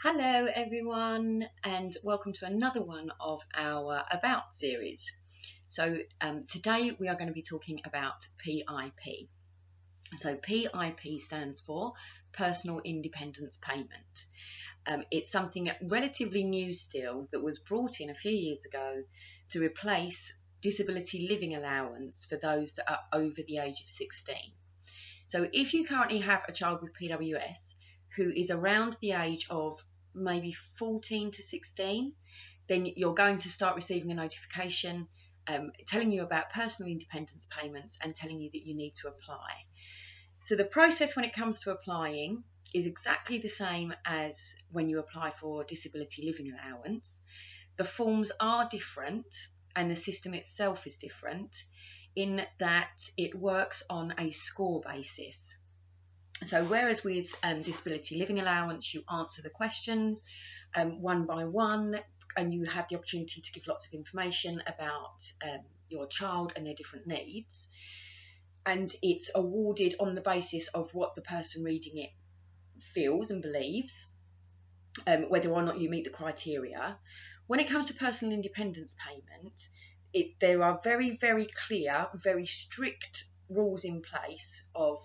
Hello everyone, and welcome to another one of our About series. Today we are going to be talking about PIP. So PIP stands for Personal Independence Payment. It's something relatively new still that was brought in a few years ago to replace disability living allowance for those that are over the age of 16. So if you currently have a child with PWS who is around the age of maybe 14 to 16, then you're going to start receiving a notification telling you about personal independence payments and telling you that you need to apply. So the process when it comes to applying is exactly the same as when you apply for disability living allowance. The forms are different and the system itself is different in that it works on a score basis. So whereas with disability living allowance, you answer the questions one by one, and you have the opportunity to give lots of information about your child and their different needs, and it's awarded on the basis of what the person reading it feels and believes, whether or not you meet the criteria. When it comes to personal independence payment, there are very, very clear, very strict rules in place of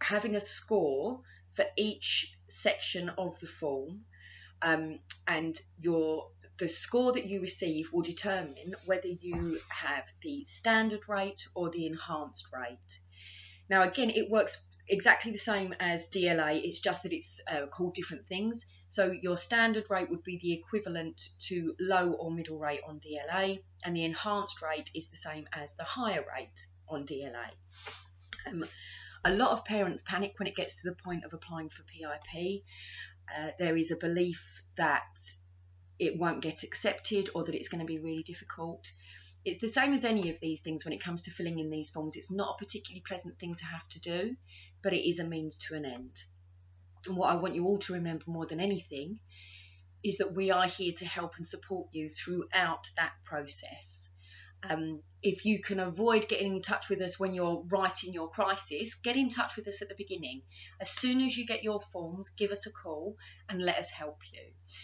having a score for each section of the form, and the score that you receive will determine whether you have the standard rate or the enhanced rate. Now again, it works exactly the same as DLA, it's just that it's called different things. So your standard rate would be the equivalent to low or middle rate on DLA, and the enhanced rate is the same as the higher rate on DLA. A lot of parents panic when it gets to the point of applying for PIP. There is a belief that it won't get accepted or that it's going to be really difficult. It's the same as any of these things when it comes to filling in these forms. It's not a particularly pleasant thing to have to do, but it is a means to an end. And what I want you all to remember more than anything is that we are here to help and support you throughout that process. If you can avoid getting in touch with us when you're writing your crisis, get in touch with us at the beginning. As soon as you get your forms, give us a call and let us help you.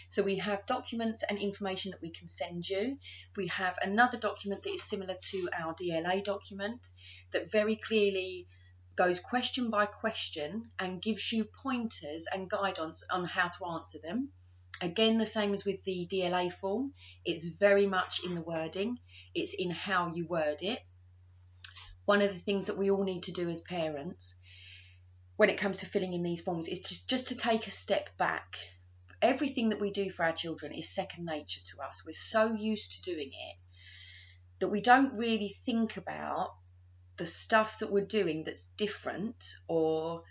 So we have documents and information that we can send you. We have another document that is similar to our DLA document that very clearly goes question by question and gives you pointers and guidance on how to answer them. Again, the same as with the DLA form, it's very much in the wording, it's in how you word it. One of the things that we all need to do as parents when it comes to filling in these forms is just to take a step back. Everything that we do for our children is second nature to us. We're so used to doing it that we don't really think about the stuff that we're doing that's different or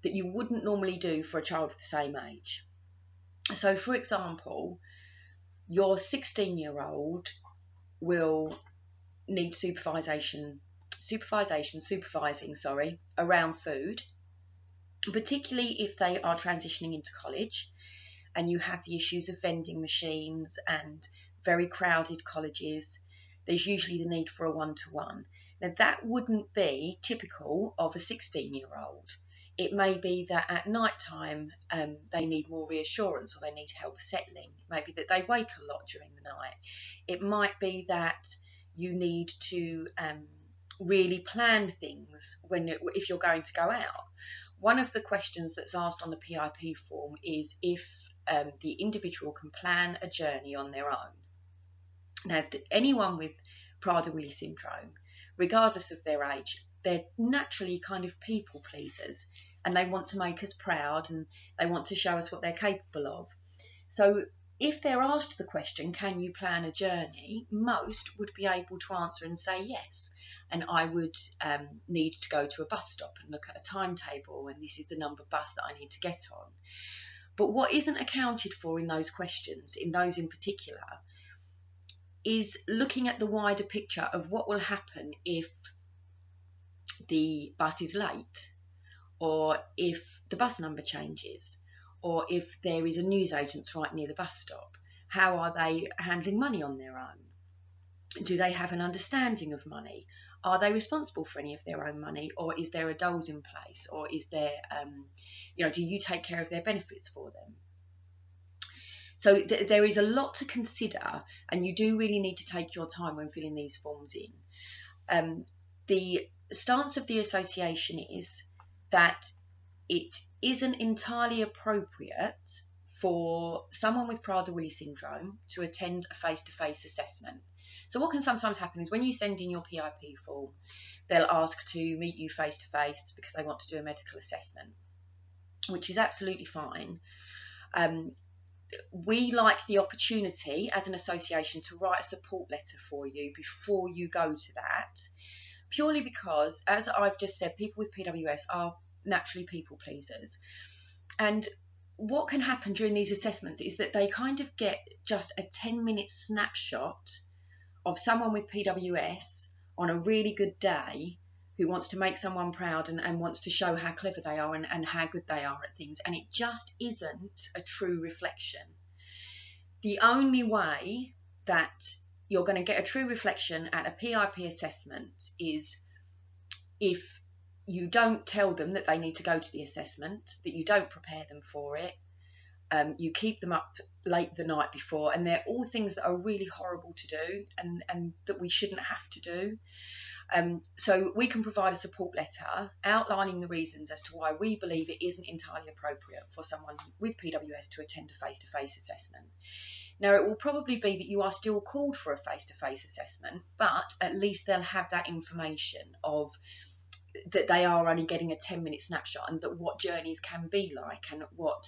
that you wouldn't normally do for a child of the same age. So for example, your 16-year-old will need supervising around food, particularly if they are transitioning into college and you have the issues of vending machines and very crowded colleges. There's usually the need for a one-to-one. Now that wouldn't be typical of a 16-year-old. It may be that at night time they need more reassurance or they need help settling. It may be that they wake a lot during the night. It might be that you need to really plan things if you're going to go out. One of the questions that's asked on the PIP form is if the individual can plan a journey on their own. Now, anyone with Prader-Willi syndrome, regardless of their age, they're naturally kind of people pleasers and they want to make us proud and they want to show us what they're capable of. So if they're asked the question, can you plan a journey, most would be able to answer and say yes. And I would need to go to a bus stop and look at a timetable and this is the number of bus that I need to get on. But what isn't accounted for in those questions, in those in particular, is looking at the wider picture of what will happen if the bus is late, or if the bus number changes, or if there is a newsagent's right near the bus stop. How are they handling money on their own? Do they have an understanding of money? Are they responsible for any of their own money, or is there a doles in place, or is there, do you take care of their benefits for them? So there is a lot to consider, and you do really need to take your time when filling these forms in. The stance of the association is that it isn't entirely appropriate for someone with Prader-Willi syndrome to attend a face-to-face assessment. So what can sometimes happen is when you send in your PIP form, they'll ask to meet you face-to-face because they want to do a medical assessment, which is absolutely fine. We like the opportunity as an association to write a support letter for you before you go to that, purely because, as I've just said, people with PWS are naturally people pleasers. And what can happen during these assessments is that they kind of get just a 10-minute snapshot of someone with PWS on a really good day who wants to make someone proud and wants to show how clever they are and how good they are at things. And it just isn't a true reflection. The only way that you're going to get a true reflection at a PIP assessment is if you don't tell them that they need to go to the assessment, that you don't prepare them for it, you keep them up late the night before, and they're all things that are really horrible to do and that we shouldn't have to do. So we can provide a support letter outlining the reasons as to why we believe it isn't entirely appropriate for someone with PWS to attend a face-to-face assessment. Now, it will probably be that you are still called for a face-to-face assessment, but at least they'll have that information of that they are only getting a 10-minute snapshot, and that what journeys can be like, and what,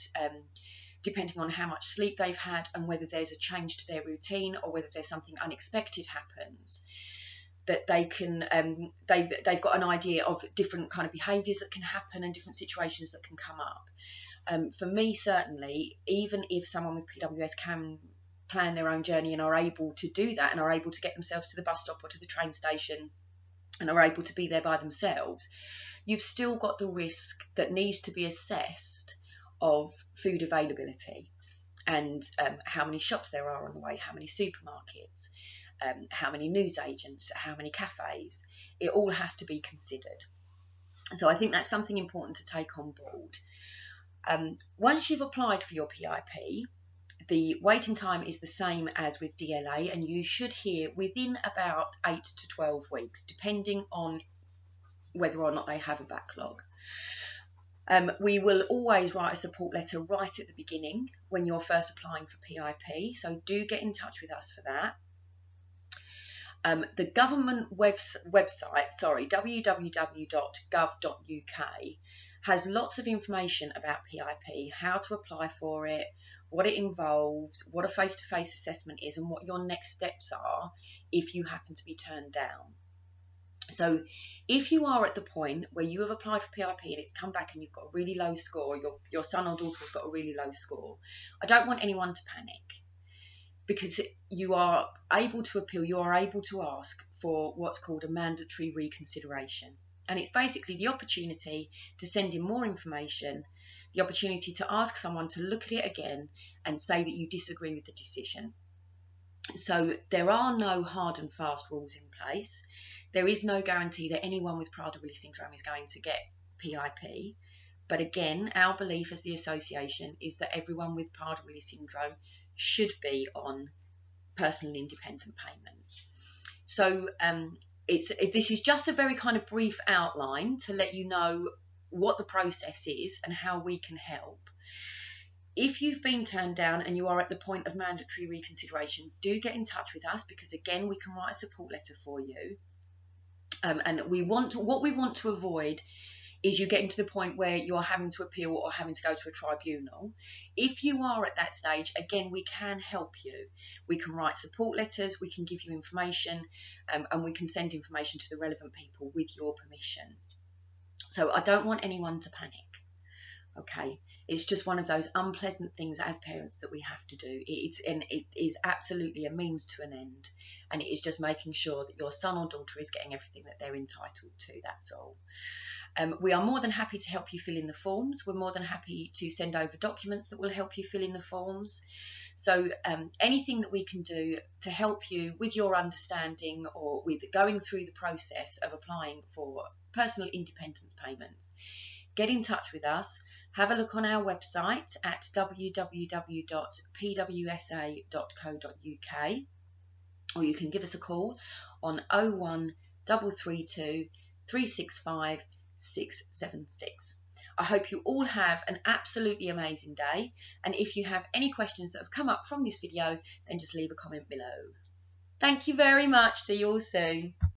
depending on how much sleep they've had and whether there's a change to their routine or whether there's something unexpected happens, that they can they've got an idea of different kind of behaviours that can happen and different situations that can come up. For me, certainly, even if someone with PWS can plan their own journey and are able to do that and are able to get themselves to the bus stop or to the train station and are able to be there by themselves, you've still got the risk that needs to be assessed of food availability and how many shops there are on the way, how many supermarkets, how many newsagents, how many cafes. It all has to be considered. So I think that's something important to take on board. Once you've applied for your PIP, the waiting time is the same as with DLA, and you should hear within about 8 to 12 weeks, depending on whether or not they have a backlog. We will always write a support letter right at the beginning when you're first applying for PIP, so do get in touch with us for that. The government website, www.gov.uk, has lots of information about PIP, how to apply for it, what it involves, what a face-to-face assessment is, and what your next steps are if you happen to be turned down. So if you are at the point where you have applied for PIP and it's come back and you've got a really low score, your son or daughter has got a really low score, I don't want anyone to panic, because you are able to appeal, you are able to ask for what's called a mandatory reconsideration. And it's basically the opportunity to send in more information, the opportunity to ask someone to look at it again and say that you disagree with the decision. So there are no hard and fast rules in place. There is no guarantee that anyone with Prader-Willi syndrome is going to get PIP. But again, our belief as the association is that everyone with Prader-Willi syndrome should be on personal independent payment. So this is just a very kind of brief outline to let you know what the process is and how we can help. If you've been turned down and you are at the point of mandatory reconsideration, do get in touch with us, because again, we can write a support letter for you. And what we want to avoid is you getting to the point where you're having to appeal or having to go to a tribunal. If you are at that stage, again, we can help you. We can write support letters, we can give you information, and we can send information to the relevant people with your permission. So I don't want anyone to panic, okay? It's just one of those unpleasant things as parents that we have to do. It is absolutely a means to an end, and it is just making sure that your son or daughter is getting everything that they're entitled to, that's all. We are more than happy to help you fill in the forms. We're more than happy to send over documents that will help you fill in the forms. So anything that we can do to help you with your understanding or with going through the process of applying for personal independence payments, get in touch with us. have a look on our website at www.pwsa.co.uk, or you can give us a call on 01332 365 676. I hope you all have an absolutely amazing day, and if you have any questions that have come up from this video, then just leave a comment below. Thank you very much. See you all soon.